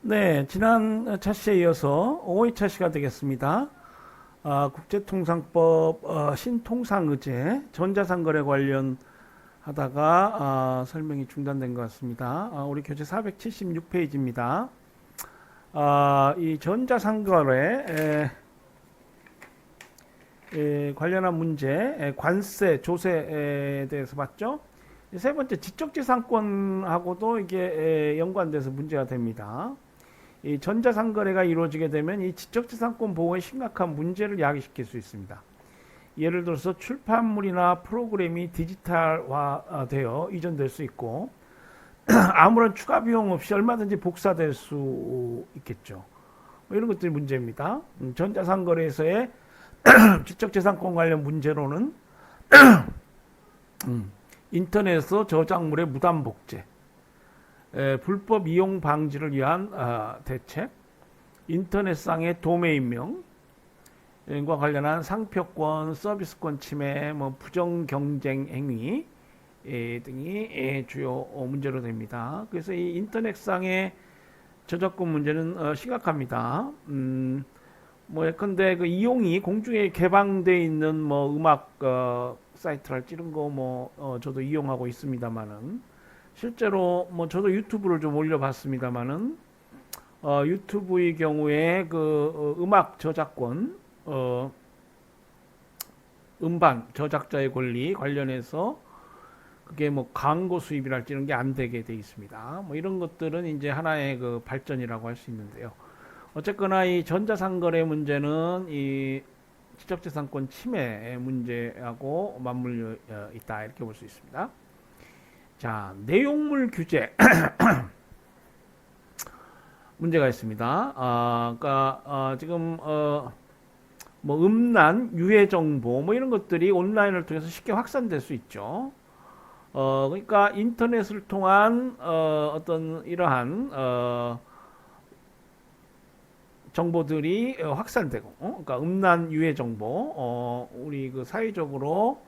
네, 지난 차시에 이어서 5회 차시가 되겠습니다. 국제통상법 신통상의제 전자상거래 관련하다가 설명이 중단된 것 같습니다. 우리 교재 476페이지입니다. 이 전자상거래 관련한 문제, 관세, 조세에 대해서 봤죠. 세 번째, 지적재산권하고도 이게 연관돼서 문제가 됩니다. 이 전자상거래가 이루어지게 되면 이 지적재산권 보호에 심각한 문제를 야기시킬 수 있습니다. 예를 들어서 출판물이나 프로그램이 디지털화되어 이전될 수 있고 아무런 추가 비용 없이 얼마든지 복사될 수 있겠죠. 이런 것들이 문제입니다. 전자상거래에서의 지적재산권 관련 문제로는 인터넷에서 저작물의 무단복제, 불법 이용 방지를 위한 대책, 인터넷상의 도메인명과 관련한 상표권, 서비스권 침해, 부정 경쟁 행위 등이 주요 문제로 됩니다. 그래서 이 인터넷상의 저작권 문제는 심각합니다. 예컨대 그 이용이 공중에 개방되어 있는 음악 사이트랄지 이런 거 저도 이용하고 있습니다만은 실제로 저도 유튜브를 좀 올려봤습니다만은 유튜브의 경우에 그 음악 저작권, 음반 저작자의 권리 관련해서 그게 광고 수입이랄지 이런 게 안 되게 돼 있습니다. 이런 것들은 이제 하나의 그 발전이라고 할 수 있는데요. 어쨌거나 이 전자상거래 문제는 이 지적재산권 침해 문제하고 맞물려 있다 이렇게 볼 수 있습니다. 자, 내용물 규제 문제가 있습니다. 그러니까 지금 음란, 유해 정보 이런 것들이 온라인을 통해서 쉽게 확산될 수 있죠. 그러니까 인터넷을 통한 어떤 이러한 정보들이 확산되고, 그러니까 음란, 유해 정보, 우리 그 사회적으로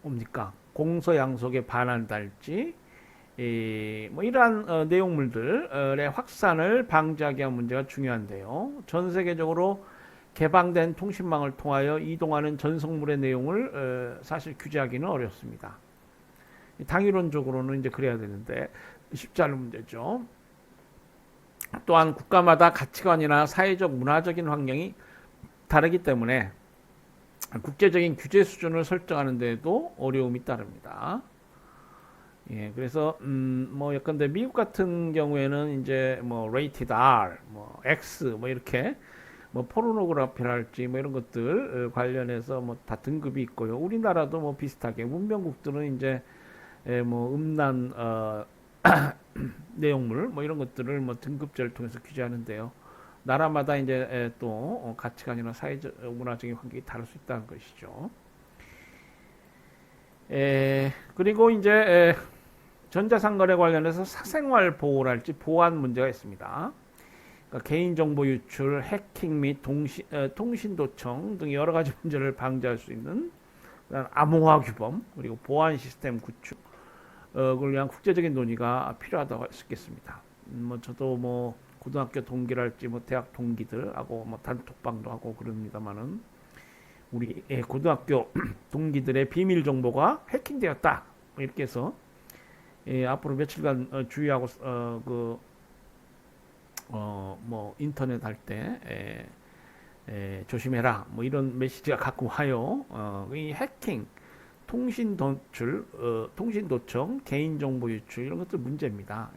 뭡니까? 공소양속에 반한달지, 이러한 내용물들의 확산을 방지하기 위한 문제가 중요한데요. 전 세계적으로 개방된 통신망을 통하여 이동하는 전송물의 내용을 사실 규제하기는 어렵습니다. 당위론적으로는 이제 그래야 되는데 쉽지 않은 문제죠. 또한 국가마다 가치관이나 사회적 문화적인 환경이 다르기 때문에 국제적인 규제 수준을 설정하는 데에도 어려움이 따릅니다. 예, 그래서 예컨대 미국 같은 경우에는 이제 rated R, X 이렇게 포르노그래피랄지 이런 것들 관련해서 다 등급이 있고요. 우리나라도 비슷하게 문명국들은 이제 음란 내용물 이런 것들을 등급제를 통해서 규제하는데요. 나라마다 이제 또 가치관이나 사회적 문화적인 환경이 다를 수 있다는 것이죠. 그리고 이제 전자상거래 관련해서 사생활 보호랄지 보안 문제가 있습니다. 그러니까 개인정보 유출, 해킹 및 통신도청 등 여러 가지 문제를 방지할 수 있는 암호화 규범 그리고 보안 시스템 구축 그걸 위한 국제적인 논의가 필요하다고 할 수 있겠습니다. 저도 고등학교 동기랄지 대학 동기들하고 단톡방도 하고 그럽니다만은 우리 고등학교 동기들의 비밀 정보가 해킹되었다 이렇게 해서 앞으로 며칠간 주의하고 인터넷 할 때 조심해라 이런 메시지가 가끔 와요. 이 해킹, 통신 도출, 통신 도청, 개인정보 유출 이런 것들 문제입니다.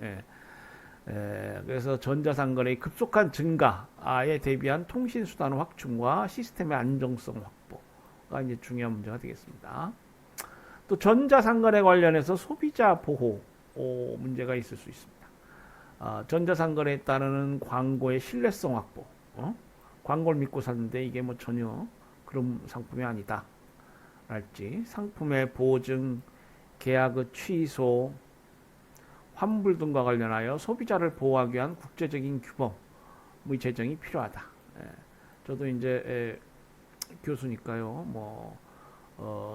그래서 전자상거래의 급속한 증가에 대비한 통신 수단 확충과 시스템의 안정성 확보가 이제 중요한 문제가 되겠습니다. 또 전자상거래 관련해서 소비자 보호 문제가 있을 수 있습니다. 전자상거래에 따르는 광고의 신뢰성 확보, 광고를 믿고 샀는데 이게 전혀 그런 상품이 아니다. 랄지 상품의 보증, 계약의 취소, 환불 등과 관련하여 소비자를 보호하기 위한 국제적인 규범의 제정이 필요하다. 저도 이제 교수니까요.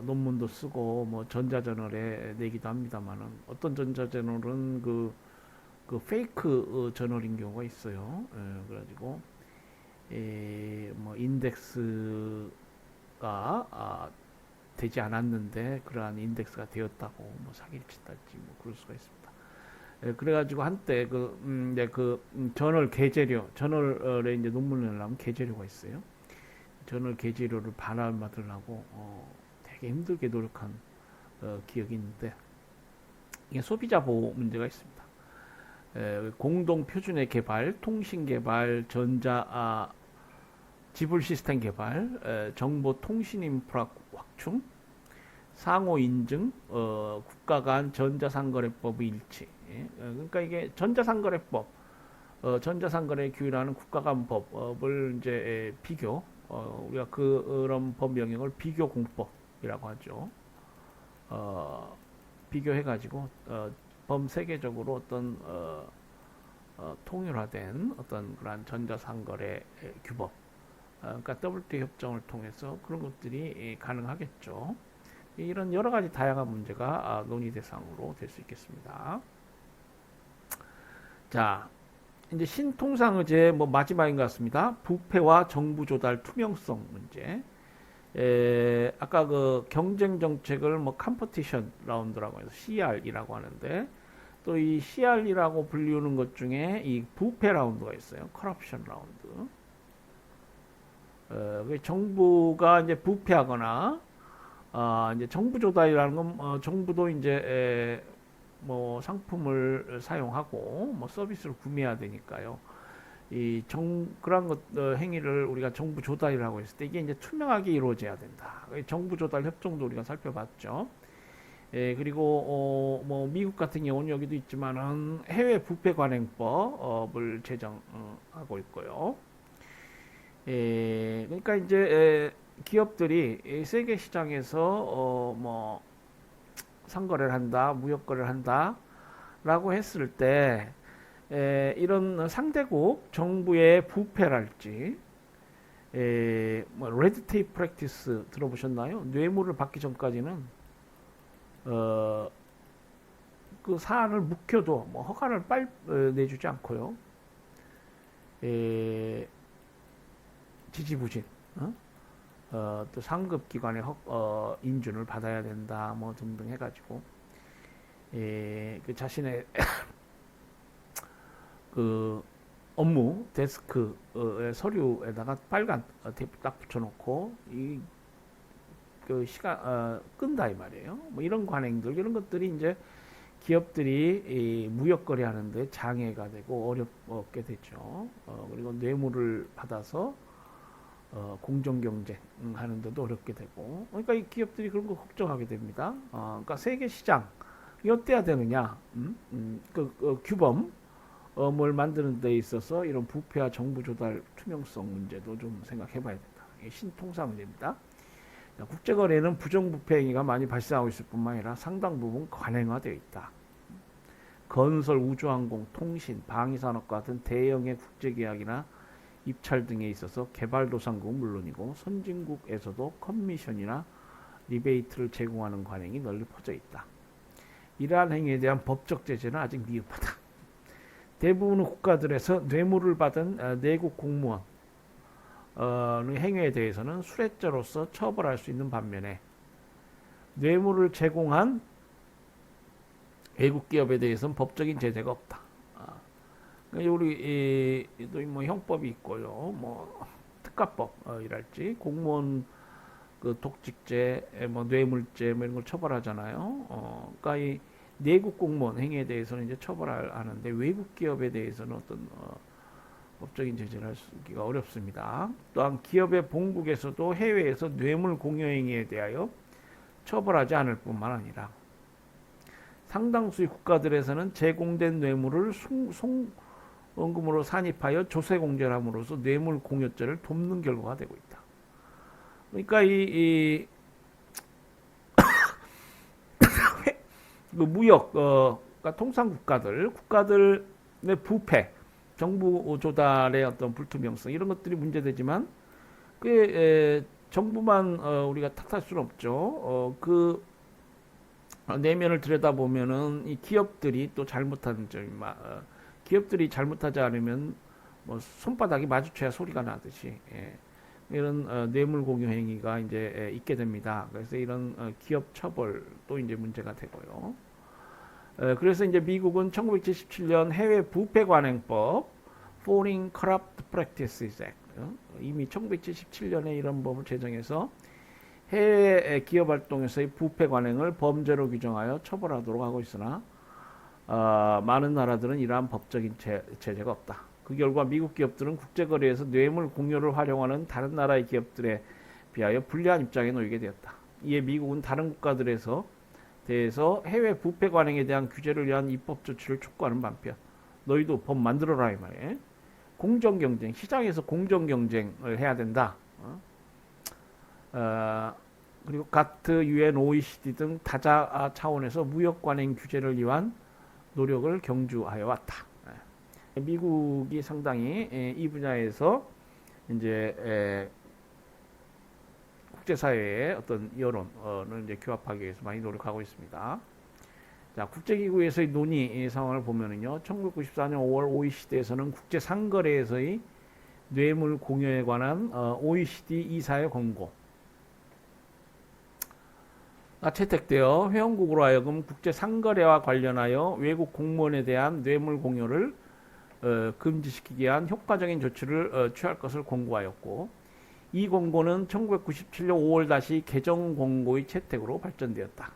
논문도 쓰고 전자저널에 내기도 합니다만은 어떤 전자저널은 그 그 페이크 저널인 경우가 있어요. 그래가지고 뭐 인덱스가 되지 않았는데 그러한 인덱스가 되었다고 뭐 사기를 친다든지 뭐 그럴 수가 있습니다. 그래가지고 한때 저널 게재료, 저널에 이제 논문을 내려면 게재료가 있어요. 저널 게재료를 반환받으려고 되게 힘들게 노력한 기억이 있는데 이게 소비자 보호 문제가 있습니다. 공동 표준의 개발, 통신 개발, 전자 지불 시스템 개발, 정보 통신 인프라 확충, 상호 인증, 국가 간 전자상거래법의 일치. 그러니까 이게 전자상거래 규율하는 국가 간 법을 이제 비교, 우리가 그런 법 영역을 비교 공법이라고 하죠. 비교해가지고 범 세계적으로 어떤 통일화된 어떤 그런 전자상거래 규법, 그러니까 WTO 협정을 통해서 그런 것들이 가능하겠죠. 이런 여러 가지 다양한 문제가 논의 대상으로 될 수 있겠습니다. 자, 이제 신통상의제 뭐 마지막인 것 같습니다. 부패와 정부 조달 투명성 문제. 아까 그 경쟁 정책을 뭐 컴퍼티션 라운드라고 해서 CR이라고 하는데 또 이 CR이라고 불리우는 것 중에 이 부패 라운드가 있어요. 커럽션 라운드. 정부가 이제 부패하거나 이제 정부 조달이라는 건 정부도 이제 뭐 상품을 사용하고 뭐 서비스를 구매해야 되니까요. 그런 것 행위를 우리가 정부 조달이라고 했을 때 이게 이제 투명하게 이루어져야 된다. 정부 조달 협정도 우리가 살펴봤죠. 그리고 뭐 미국 같은 경우는 여기도 있지만은 해외 부패 관행법을 제정하고 있고요. 그러니까 이제 기업들이 세계 시장에서 뭐 상거래를 한다, 무역 거래를 한다라고 했을 때 이런 상대국 정부의 부패랄지 뭐 레드 테이프 프랙티스 들어보셨나요? 뇌물을 받기 전까지는 그 사안을 묵혀도 뭐 허가를 내주지 않고요. 지지부진 또 상급기관의 인준을 받아야 된다 뭐 등등 해가지고 그 자신의 그 업무 데스크의 서류에다가 빨간 테이프 딱 붙여놓고 그 시간 끈다 이 말이에요. 뭐 이런 관행들 이런 것들이 이제 기업들이 무역 거래하는데 장애가 되고 어렵게 되죠. 그리고 뇌물을 받아서 공정 경쟁하는 데도 어렵게 되고, 그러니까 이 기업들이 그런 거 걱정하게 됩니다. 그러니까 세계 시장이 어때야 되느냐, 그 규범을 만드는 데 있어서 이런 부패와 정부 조달 투명성 문제도 좀 생각해봐야 된다. 이게 신통상 문제입니다. 국제거래는 부정부패 행위가 많이 발생하고 있을 뿐만 아니라 상당 부분 관행화되어 있다. 건설, 우주항공, 통신, 방위산업과 같은 대형의 국제계약이나 입찰 등에 있어서 개발도상국은 물론이고 선진국에서도 커미션이나 리베이트를 제공하는 관행이 널리 퍼져 있다. 이러한 행위에 대한 법적 제재는 아직 미흡하다. 대부분의 국가들에서 뇌물을 받은 내국 공무원 행위에 대해서는 수뢰죄로서 처벌할 수 있는 반면에 뇌물을 제공한 외국 기업에 대해서는 법적인 제재가 없다. 우리 뭐 형법이 있고요, 뭐 특가법이랄지 공무원 그 독직죄, 뭐 뇌물죄 뭐 이런 걸 처벌하잖아요. 그러니까 이 내국 공무원 행위에 대해서는 이제 처벌하는데 외국 기업에 대해서는 어떤 법적인 제재를 하기가 어렵습니다. 또한 기업의 본국에서도 해외에서 뇌물 공여 행위에 대하여 처벌하지 않을 뿐만 아니라 상당수의 국가들에서는 제공된 뇌물을 송금으로 산입하여 조세 공제함으로써 뇌물 공여죄를 돕는 결과가 되고 있다. 그러니까 그 무역, 그러니까 통상 국가들의 부패, 정부 조달의 어떤 불투명성 이런 것들이 문제되지만 그 정부만 우리가 탓할 수는 없죠. 그 내면을 들여다보면은 이 기업들이 또 잘못한 점이 기업들이 잘못하지 않으면 뭐 손바닥이 마주쳐야 소리가 나듯이 이런 뇌물 공유 행위가 이제 있게 됩니다. 그래서 이런 기업 처벌도 이제 문제가 되고요. 그래서 이제 미국은 1977년 해외 부패 관행법 Foreign Corrupt Practices Act 이미 1977년에 이런 법을 제정해서 해외 기업 활동에서의 부패 관행을 범죄로 규정하여 처벌하도록 하고 있으나 많은 나라들은 이러한 법적인 제재가 없다. 그 결과 미국 기업들은 국제거래에서 뇌물 공유를 활용하는 다른 나라의 기업들에 비하여 불리한 입장에 놓이게 되었다. 이에 미국은 다른 국가들에서 대해서 해외 부패 관행에 대한 규제를 위한 입법 조치를 촉구하는 반면 너희도 법 만들어라 이 말이에요. 공정 경쟁, 시장에서 공정 경쟁을 해야 된다. 그리고 가트, UN, OECD 등 다자 차원에서 무역 관행 규제를 위한 노력을 경주하여 왔다. 미국이 상당히 이 분야에서 이제 국제사회의 어떤 여론을 이제 규합하기 위해서 많이 노력하고 있습니다. 자, 국제기구에서의 논의 상황을 보면은요, 1994년 5월 OECD에서는 국제상거래에서의 뇌물 공유에 관한 OECD 이사회 권고 채택되어 회원국으로 하여금 국제상거래와 관련하여 외국 공무원에 대한 뇌물 공유를 금지시키기 위한 효과적인 조치를 취할 것을 권고하였고 이 권고는 1997년 5월 다시 개정 권고의 채택으로 발전되었다.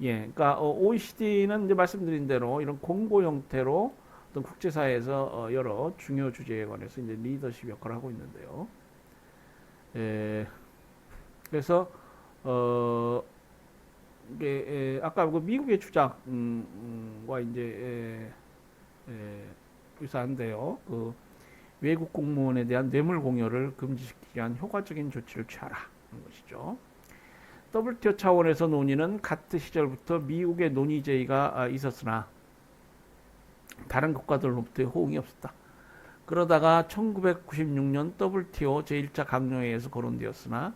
예, 그러니까 OECD는 이제 말씀드린 대로 이런 권고 형태로 어떤 국제사회에서 여러 중요 주제에 관해서 이제 리더십 역할을 하고 있는데요. 그래서 이게 아까 그 미국의 주장과 이제 유사한데요. 그 외국 공무원에 대한 뇌물 공여를 금지시키기 위한 효과적인 조치를 취하라 하는 것이죠. WTO 차원에서 논의는 가트 시절부터 미국의 논의 제의가 있었으나 다른 국가들로부터의 호응이 없었다. 그러다가 1996년 WTO 제1차 강요회에서 거론되었으나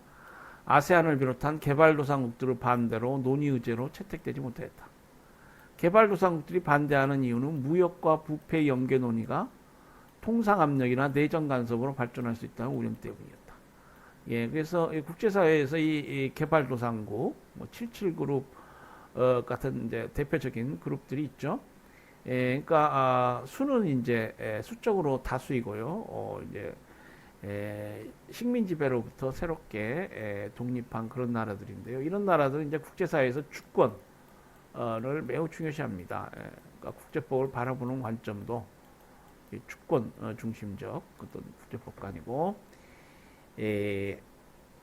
아세안을 비롯한 개발도상국들의 반대로 논의 의제로 채택되지 못했다. 개발도상국들이 반대하는 이유는 무역과 부패 연계 논의가 통상압력이나 내정 간섭으로 발전할 수 있다는 우려 때문이었다. 예, 그래서 국제사회에서 이 개발도상국, 뭐 77그룹 같은 이제 대표적인 그룹들이 있죠. 그러니까 수는 이제 수적으로 다수이고요. 이제 식민 지배로부터 새롭게 독립한 그런 나라들인데요. 이런 나라들은 이제 국제사회에서 주권을 매우 중요시합니다. 그러니까 국제법을 바라보는 관점도 주권 중심적 어떤 국제법관이고,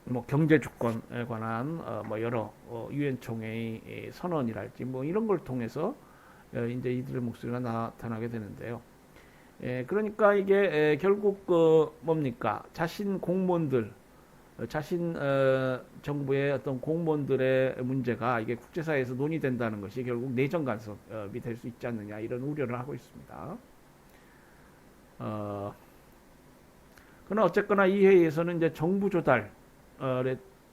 뭐 경제 주권에 관한 뭐 여러 유엔 총회의 선언이랄지 뭐 이런 걸 통해서 이제 이들의 목소리가 나타나게 되는데요. 그러니까 이게 결국 뭡니까? 자신 공무원들, 자신 정부의 어떤 공무원들의 문제가 이게 국제사회에서 논의된다는 것이 결국 내정 간섭이 될 수 있지 않느냐 이런 우려를 하고 있습니다. 그러나 어쨌거나 이 회의에서는 이제 정부 조달의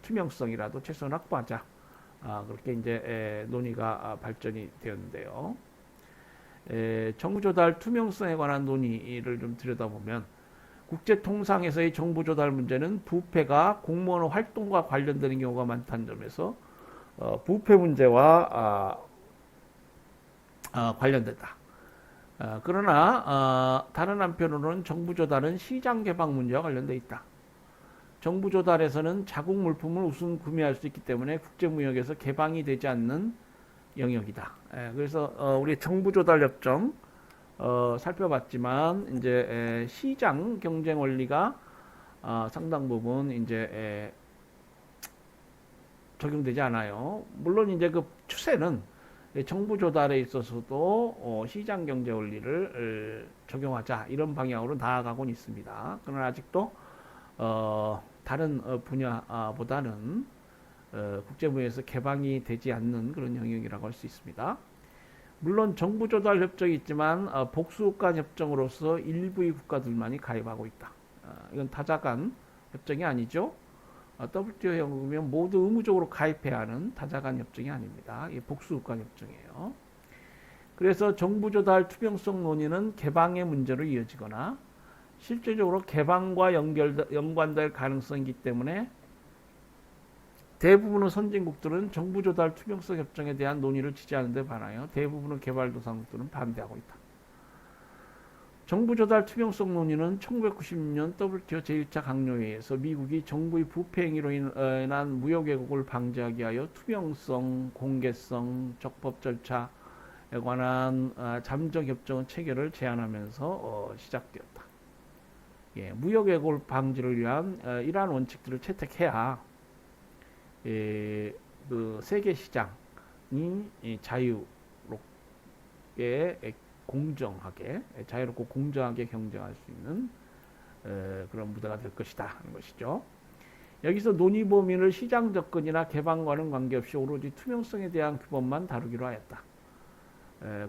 투명성이라도 최소한 확보하자. 그렇게 이제 논의가 발전이 되었는데요. 정부 조달 투명성에 관한 논의를 좀 들여다보면 국제 통상에서의 정부 조달 문제는 부패가 공무원 활동과 관련되는 경우가 많다는 점에서 부패 문제와 관련된다. 그러나 다른 한편으로는 정부 조달은 시장 개방 문제와 관련돼 있다. 정부 조달에서는 자국 물품을 우선 구매할 수 있기 때문에 국제무역에서 개방이 되지 않는 영역이다. 그래서 우리 정부 조달 협정 살펴봤지만 이제 시장 경쟁 원리가 상당 부분 이제 적용되지 않아요. 물론 이제 그 추세는 정부 조달에 있어서도 시장 경제 원리를 적용하자 이런 방향으로 나아가곤 있습니다. 그러나 아직도 다른 분야보다는 국제무역에서 개방이 되지 않는 그런 영역이라고 할 수 있습니다. 물론 정부 조달 협정이 있지만 복수간 협정으로서 일부의 국가들만이 가입하고 있다. 이건 다자간 협정이 아니죠. WTO 협정이면 모두 의무적으로 가입해야 하는 다자간 협정이 아닙니다. 이게 복수간 협정이에요. 그래서 정부 조달 투명성 논의는 개방의 문제로 이어지거나 실제적으로 개방과 연관될 가능성이 있기 때문에 대부분의 선진국들은 정부 조달 투명성 협정에 대한 논의를 지지하는 데 반하여 대부분의 개발도상국들은 반대하고 있다. 정부 조달 투명성 논의는 1996년 WTO 제1차 강요회의에서 미국이 정부의 부패 행위로 인한 무역 왜곡을 방지하기 위하여 투명성, 공개성, 적법 절차에 관한 잠정 협정 체결을 제안하면서 시작되었다. 예, 무역 왜곡 방지를 위한 이러한 원칙들을 채택해야 그 세계 시장이 자유롭게 공정하게 자유롭고 공정하게 경쟁할 수 있는 그런 무대가 될 것이다 하는 것이죠. 여기서 논의 범위를 시장 접근이나 개방과는 관계없이 오로지 투명성에 대한 규범만 다루기로 하였다.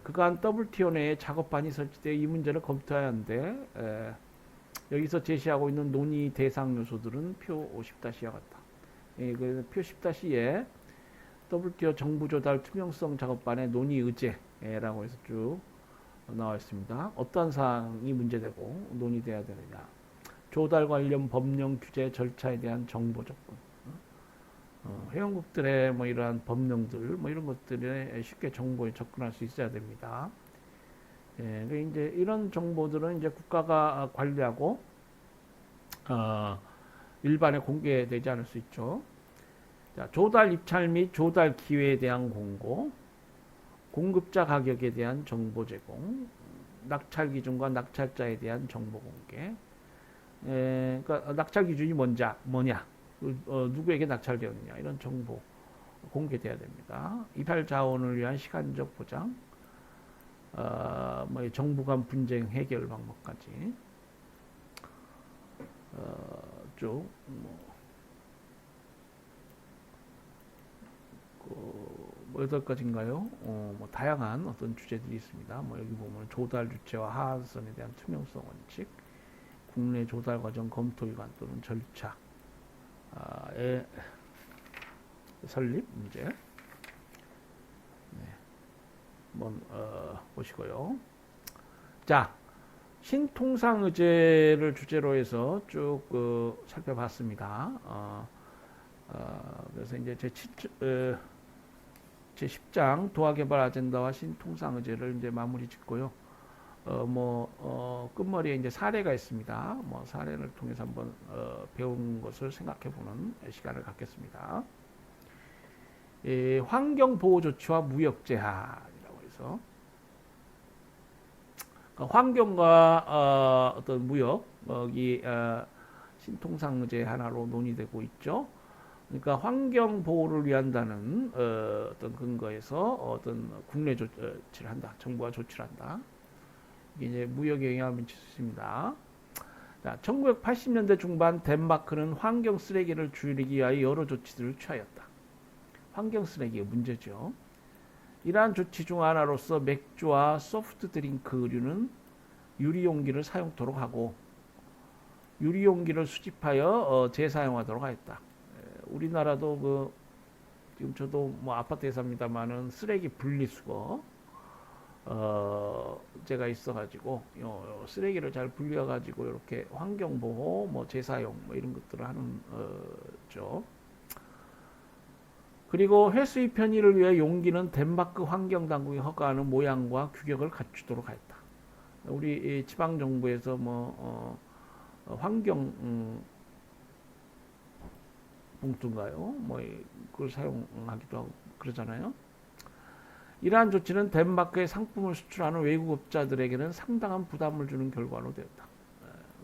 그간 WTO 내에 작업반이 설치되어 이 문제를 검토해야 하는데 여기서 제시하고 있는 논의 대상 요소들은 표 10-2와 같다. 그 표 10-2에 WTO 정부 조달 투명성 작업반의 논의 의제라고 해서 쭉 나와 있습니다. 어떠한 사항이 문제되고 논의돼야 되느냐. 조달 관련 법령 규제 절차에 대한 정보 접근. 회원국들의 뭐 이러한 법령들 뭐 이런 것들에 쉽게 정보에 접근할 수 있어야 됩니다. 예, 이제 이런 정보들은 이제 국가가 관리하고 일반에 공개되지 않을 수 있죠. 자, 조달 입찰 및 조달 기회에 대한 공고, 공급자 가격에 대한 정보 제공, 낙찰 기준과 낙찰자에 대한 정보 공개. 그러니까 낙찰 기준이 뭐냐, 누구에게 낙찰되었느냐 이런 정보 공개돼야 됩니다. 이팔 자원을 위한 시간적 보장, 뭐 정부 간 분쟁 해결 방법까지 쭉 뭐 8가지인가요? 뭐 다양한 어떤 주제들이 있습니다. 뭐 여기 보면 조달 주체와 하한선에 대한 투명성 원칙, 국내 조달 과정 검토 위반 또는 절차의 설립 문제. 네. 한번 보시고요. 자, 신통상 의제를 주제로 해서 쭉 살펴봤습니다. 그래서 이제 제 10장 도화개발 아젠다와 신통상 의제를 이제 마무리 짓고요. 끝머리에 이제 사례가 있습니다. 뭐 사례를 통해서 한번 배운 것을 생각해보는 시간을 갖겠습니다. 환경보호조치와 무역제한이라고 해서 환경과 어떤 무역이 신통상 의제 하나로 논의되고 있죠. 그러니까 환경 보호를 위한다는 어떤 근거에서 어떤 국내 조치를 한다, 정부가 조치를 한다. 이게 이제 무역에 영향을 미칠 수 있습니다. 자, 1980년대 중반 덴마크는 환경 쓰레기를 줄이기 위하여 여러 조치들을 취하였다. 환경 쓰레기가 문제죠. 이러한 조치 중 하나로서 맥주와 소프트 드링크 의류는 유리용기를 사용토록 하고 유리용기를 수집하여 재사용하도록 하였다. 우리나라도 지금 저도 뭐 아파트에 삽니다만은 쓰레기 분리수거 제가 있어가지고 쓰레기를 잘 분리해가지고 이렇게 환경보호, 뭐 재사용 뭐 이런 것들을 하는 죠. 그리고 회수의 편의를 위해 용기는 덴마크 환경당국이 허가하는 모양과 규격을 갖추도록 하였다. 우리 지방 정부에서 환경 봉투인가요? 뭐 그걸 사용하기도 하고 그러잖아요. 이러한 조치는 덴마크에 상품을 수출하는 외국업자들에게는 상당한 부담을 주는 결과로 되었다.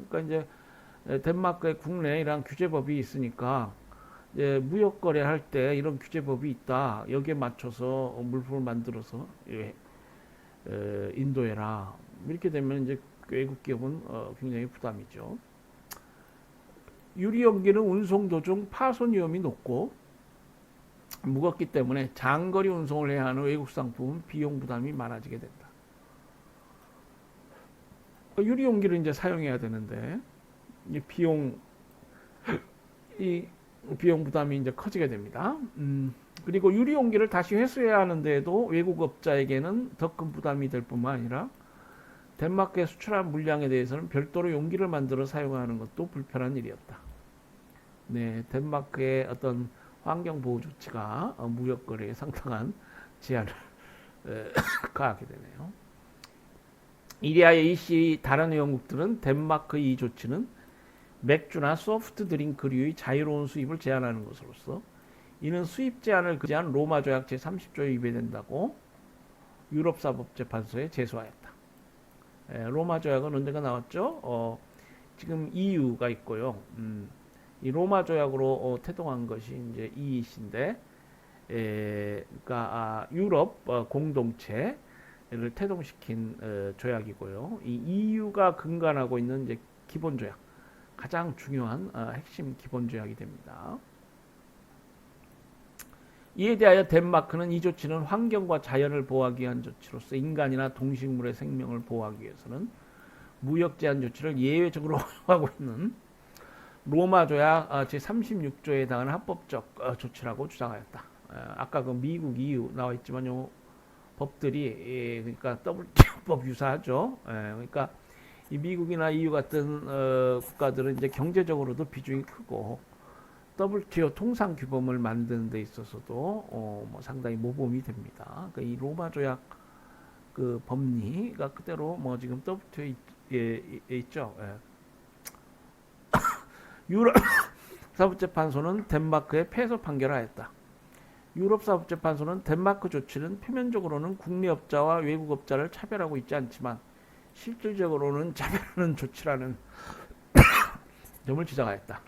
그러니까 이제 덴마크의 국내에 이러한 규제법이 있으니까 이제 무역 거래할 때 이런 규제법이 있다. 여기에 맞춰서 물품을 만들어서 인도해라. 이렇게 되면 이제 외국 기업은 굉장히 부담이죠. 유리용기는 운송 도중 파손 위험이 높고 무겁기 때문에 장거리 운송을 해야 하는 외국 상품은 비용 부담이 많아지게 된다. 유리용기를 이제 사용해야 되는데 이 비용 부담이 이제 커지게 됩니다. 그리고 유리 용기를 다시 회수해야 하는데도 외국 업자에게는 더 큰 부담이 될 뿐만 아니라 덴마크에 수출한 물량에 대해서는 별도로 용기를 만들어 사용하는 것도 불편한 일이었다. 네, 덴마크의 어떤 환경 보호 조치가 무역 거래에 상당한 제한을 가하게 되네요. 이리하여 이시 다른 회원국들은 덴마크의 이 조치는 맥주나 소프트 드링크류의 자유로운 수입을 제한하는 것으로서 이는 수입 제한을 금지한 로마 조약 제30조에 위배된다고 유럽사법재판소에 제소하였다. 로마 조약은 언제가 나왔죠? 지금 EU가 있고요. 이 로마 조약으로 태동한 것이 이제 이이신데, 그러니까 유럽 공동체를 태동시킨 조약이고요. 이 EU가 근간하고 있는 이제 기본 조약, 가장 중요한 핵심 기본 조약이 됩니다. 이에 대하여 덴마크는 이 조치는 환경과 자연을 보호하기 위한 조치로서 인간이나 동식물의 생명을 보호하기 위해서는 무역 제한 조치를 예외적으로 허용하고 있는 로마 조약 제36조에 해당하는 합법적 조치라고 주장하였다. 아까 그 미국 EU 나와 있지만 요 법들이 그러니까 WTO법 유사하죠. 그러니까 이 미국이나 EU 같은 국가들은 이제 경제적으로도 비중이 크고 WTO 통상 규범을 만드는 데 있어서도 뭐 상당히 모범이 됩니다. 그러니까 이 로마 조약 그 법리가 그대로 뭐 지금 WTO에 있죠. 유럽 사법재판소는 덴마크에 패소 판결하였다. 유럽 사법재판소는 덴마크 조치는 표면적으로는 국내 업자와 외국 업자를 차별하고 있지 않지만 실질적으로는 차별하는 조치라는 점을 지적하였다.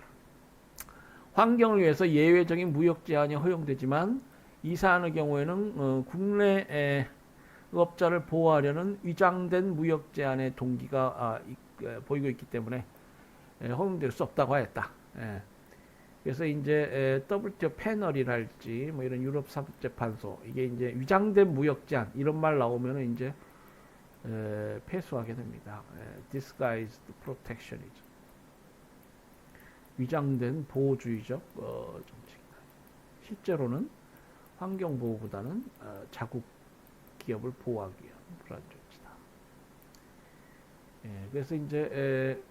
환경을 위해서 예외적인 무역 제한이 허용되지만 이 사안의 경우에는 국내 업자를 보호하려는 위장된 무역 제한의 동기가 보이고 있기 때문에 허용될 수 없다고 하였다. 그래서 이제 WTO 패널이랄지 뭐 이런 유럽 사법재판소 이게 이제 위장된 무역 제한 이런 말 나오면은 이제 패소하게 됩니다. disguised protectionism. 위장된 보호주의적 정책이다. 실제로는 환경 보호보다는 자국 기업을 보호하기 위한 그런 조치다. 그래서 이제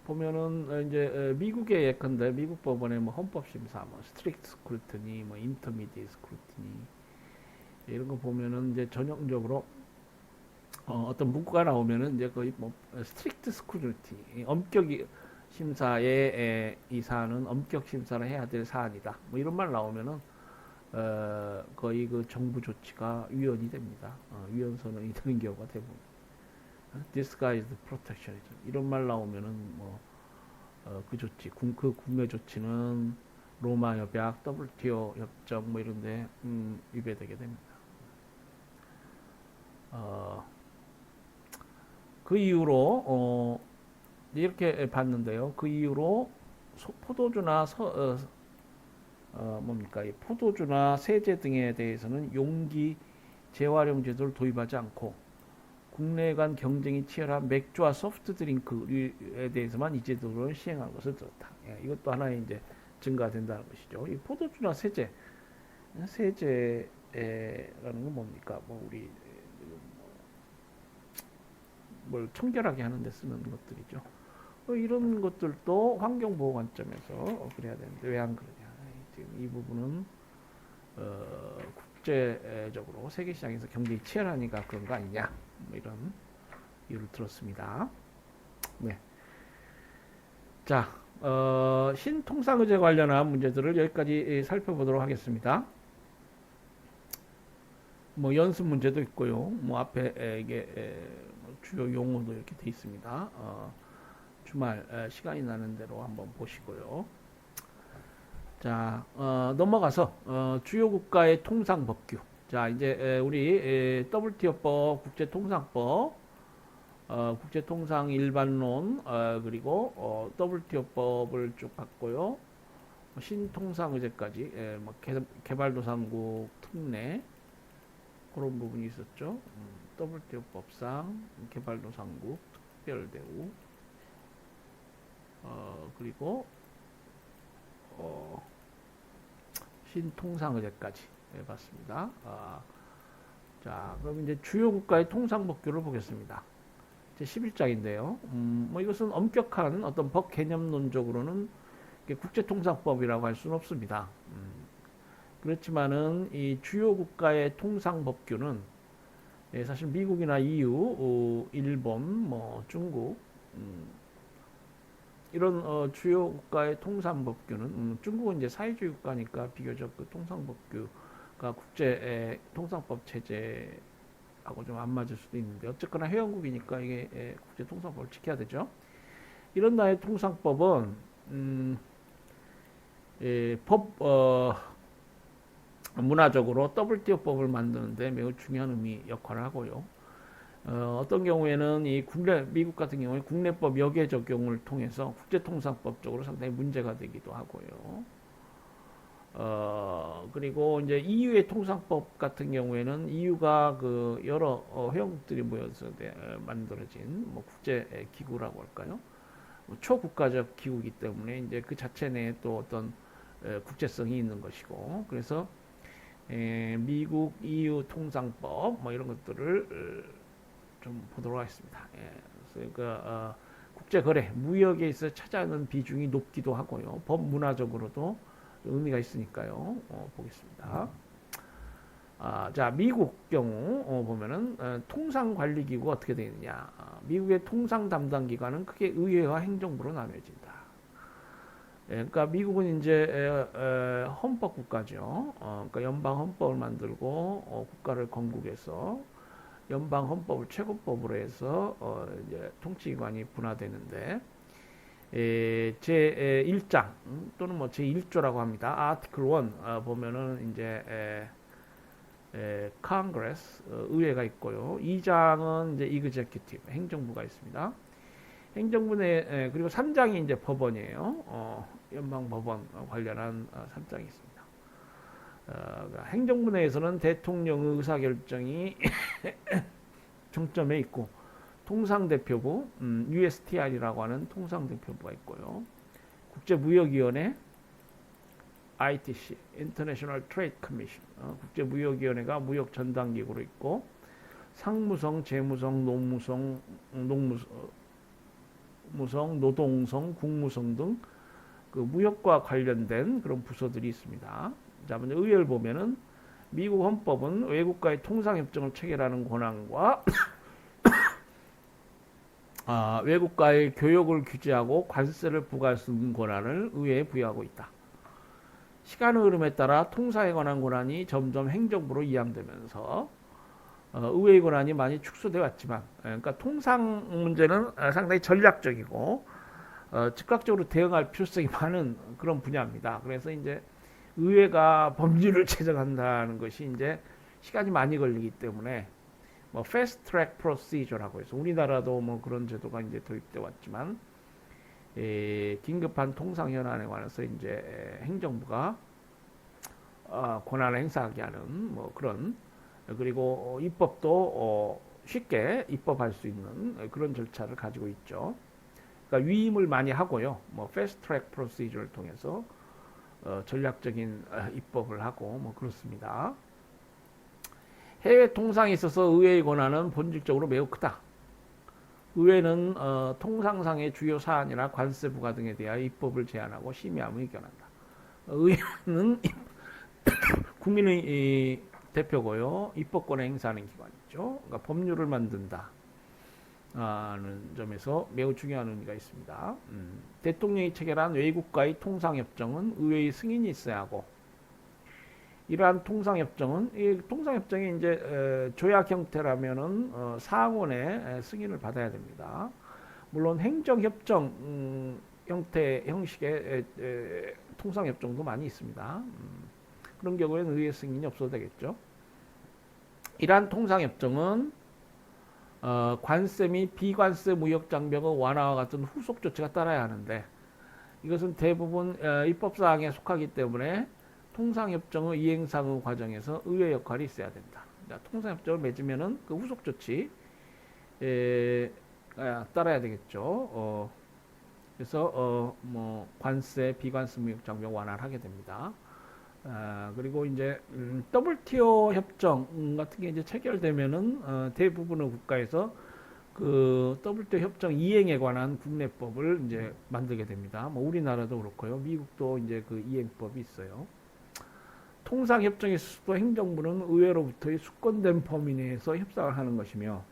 보면은 이제 미국의 예컨대 미국 법원의 뭐 헌법심사, 뭐 스트릭트 스크루티니, 뭐 인터미디에이트 스크루티니 이런 거 보면은 이제 전형적으로 어떤 문구가 나오면은 이제 거의 뭐 스트릭트 스크루티니 엄격히 심사에 이 사안은 엄격 심사를 해야 될 사안이다. 뭐 이런 말 나오면은 거의 그 정부 조치가 위헌이 됩니다. 위헌 선언이 되는 경우가 대부분. disguised protectionism 이런 말 나오면은 뭐 그 조치, 그 국내 조치는 로마 협약, WTO 협정 뭐 이런데 위배되게 됩니다. 그 이후로 이렇게 봤는데요. 그 이후로 포도주나 뭡니까? 포도주나 세제 등에 대해서는 용기 재활용 제도를 도입하지 않고 국내 간 경쟁이 치열한 맥주와 소프트 드링크에 대해서만 이 제도를 시행한 것을 들었다. 이것도 하나의 이제 증가가 된다는 것이죠. 이 포도주나 세제라는 건 뭡니까? 뭐 우리 뭘 청결하게 하는 데 쓰는 것들이죠. 이런 것들도 환경보호 관점에서 그래야 되는데 왜 안 그러냐. 지금 이 부분은 국제적으로 세계시장에서 경쟁이 치열하니까 그런 거 아니냐. 뭐 이런 이유를 들었습니다. 네. 자, 신통상의제 관련한 문제들을 여기까지 살펴보도록 하겠습니다. 뭐 연습 문제도 있고요. 뭐 앞에 이게 주요 용어도 이렇게 돼 있습니다. 주말 시간이 나는 대로 한번 보시고요. 자, 넘어가서 주요 국가의 통상 법규. 자, 이제 우리 WTO법, 국제통상법, 국제통상 일반론, 그리고 WTO법을 쭉 봤고요. 신통상의제까지, 뭐 개발도상국 특례 그런 부분이 있었죠. WTO법상 개발도상국 특별대우, 그리고 신통상의제까지 봤습니다. 자, 그럼 이제 주요 국가의 통상법규를 보겠습니다. 제 11장인데요. 뭐 이것은 엄격한 어떤 법 개념론적으로는 국제통상법이라고 할 수는 없습니다. 그렇지만은 이 주요 국가의 통상법규는 사실 미국이나 EU, 일본, 뭐 중국 이런 주요 국가의 통상법규는 중국은 이제 사회주의 국가니까 비교적 그 통상법규가 국제 통상법 체제하고 좀 안 맞을 수도 있는데 어쨌거나 회원국이니까 이게 국제 통상법을 지켜야 되죠. 이런 나라의 통상법은 문화적으로 WTO법을 만드는데 매우 중요한 역할을 하고요. 어떤 경우에는 미국 같은 경우에 국내법 역외 적용을 통해서 국제통상법적으로 상당히 문제가 되기도 하고요. 그리고 이제 EU의 통상법 같은 경우에는 EU가 그 여러 회원국들이 모여서 만들어진 뭐 국제 기구라고 할까요? 초국가적 기구이기 때문에 이제 그 자체 내에 또 어떤 국제성이 있는 것이고, 그래서 미국 EU 통상법 뭐 이런 것들을 좀 보도록 하겠습니다. 그러니까 국제거래, 무역에 있어 차지하는 비중이 높기도 하고요. 법문화적으로도 의미가 있으니까요. 보겠습니다. 자, 미국 경우 보면은 통상관리기구가 어떻게 되느냐. 미국의 통상 담당 기관은 크게 의회와 행정부로 나뉘어진다. 그러니까 미국은 이제 헌법 국가죠. 그러니까 연방 헌법을 만들고 국가를 건국해서 연방 헌법을 최고법으로 해서 이제 통치기관이 분화되는데 제 1장 또는 뭐 제 1조라고 합니다. 아티클 1 보면은 이제 Congress 의회가 있고요. 2장은 이제 Executive 행정부가 있습니다. 행정부 내 그리고 3장이 이제 법원이에요. 연방 법원 관련한 3장이 있습니다. 행정부 내에서는 대통령 의사결정이 정점에 있고 통상대표부 USTR이라고 하는 통상대표부가 있고요. 국제무역위원회 ITC International Trade Commission 국제무역위원회가 무역 전담기구로 있고 상무성, 재무성, 노동성, 국무성 등 그 무역과 관련된 그런 부서들이 있습니다. 자, 먼저 의회를 보면은 미국 헌법은 외국과의 통상협정을 체결하는 권한과 외국과의 교역을 규제하고 관세를 부과할 수 있는 권한을 의회에 부여하고 있다. 시간의 흐름에 따라 통상에 관한 권한이 점점 행정부로 이양되면서 의회의 권한이 많이 축소되어 왔지만, 그러니까 통상 문제는 상당히 전략적이고 즉각적으로 대응할 필요성이 많은 그런 분야입니다. 그래서 이제 의회가 법률을 제정한다는 것이 이제 시간이 많이 걸리기 때문에 뭐 패스트 트랙 프로시저라고 해서 우리나라도 뭐 그런 제도가 이제 도입돼 왔지만 긴급한 통상 현안에 관해서 이제 행정부가 권한을 행사하게 하는 뭐 그런 그리고 입법도 쉽게 입법할 수 있는 그런 절차를 가지고 있죠. 그러니까 위임을 많이 하고요. 뭐 패스트 트랙 프로시저를 통해서 전략적인 입법을 하고 뭐 그렇습니다. 해외 통상에 있어서 의회의 권한은 본질적으로 매우 크다. 의회는 통상상의 주요 사안이나 관세 부과 등에 대하여 입법을 제안하고 심의하며 의견한다. 의회는 국민의 대표고요. 입법권을 행사하는 기관이죠. 그러니까 법률을 만든다. 는 점에서 매우 중요한 의미가 있습니다. 대통령이 체결한 외국과의 통상협정은 의회의 승인이 있어야 하고 이러한 통상협정은 이 통상협정이 이제 조약 형태라면은 상원의 승인을 받아야 됩니다. 물론 행정협정 형식의 통상협정도 많이 있습니다. 그런 경우에는 의회 승인이 없어도 되겠죠. 이러한 통상협정은 관세 및 비관세 무역 장벽의 완화와 같은 후속 조치가 따라야 하는데 이것은 대부분 입법사항에 속하기 때문에 통상협정의 이행상의 과정에서 의회 역할이 있어야 된다. 통상협정을 맺으면은 그 후속 조치 따라야 되겠죠. 그래서 뭐 관세, 비관세 무역 장벽 완화를 하게 됩니다. 그리고 이제 WTO 협정 같은 게 이제 체결되면은 대부분의 국가에서 그 WTO 협정 이행에 관한 국내법을 이제 만들게 됩니다. 뭐 우리나라도 그렇고요. 미국도 이제 그 이행법이 있어요. 통상협정의 수도 행정부는 의회로부터의 수권된 범위 내에서 협상을 하는 것이며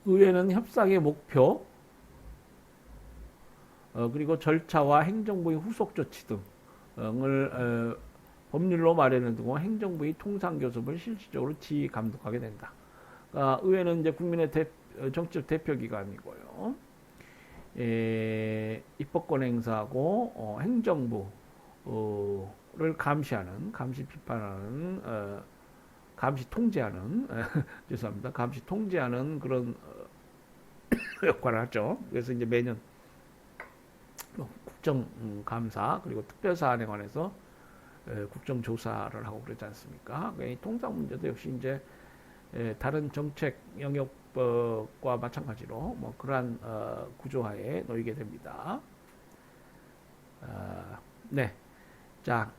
의회는 협상의 목표 그리고 절차와 행정부의 후속 조치 등을 법률로 마련해 두고 행정부의 통상교섭을 실질적으로 지휘 감독하게 된다. 의회는 이제 국민의 정치적 대표기관이고요. 입법권 행사하고 행정부를 감시하는, 감시 비판하는, 감시 통제하는, 죄송합니다. 감시 통제하는 그런 역할을 하죠. 그래서 이제 매년 국정감사 그리고 특별사안에 관해서 국정조사를 하고 그러지 않습니까? 이 통상 문제도 역시 이제 다른 정책 영역과 마찬가지로 뭐 그러한 구조하에 놓이게 됩니다. 네, 자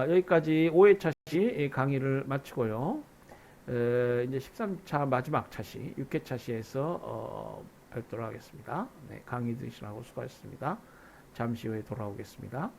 여기까지 5회차 시 강의를 마치고요. 이제 13차 마지막 차시 6회차 시에서 뵙도록 하겠습니다. 네, 강의 들으시라고 수고하셨습니다. 잠시 후에 돌아오겠습니다.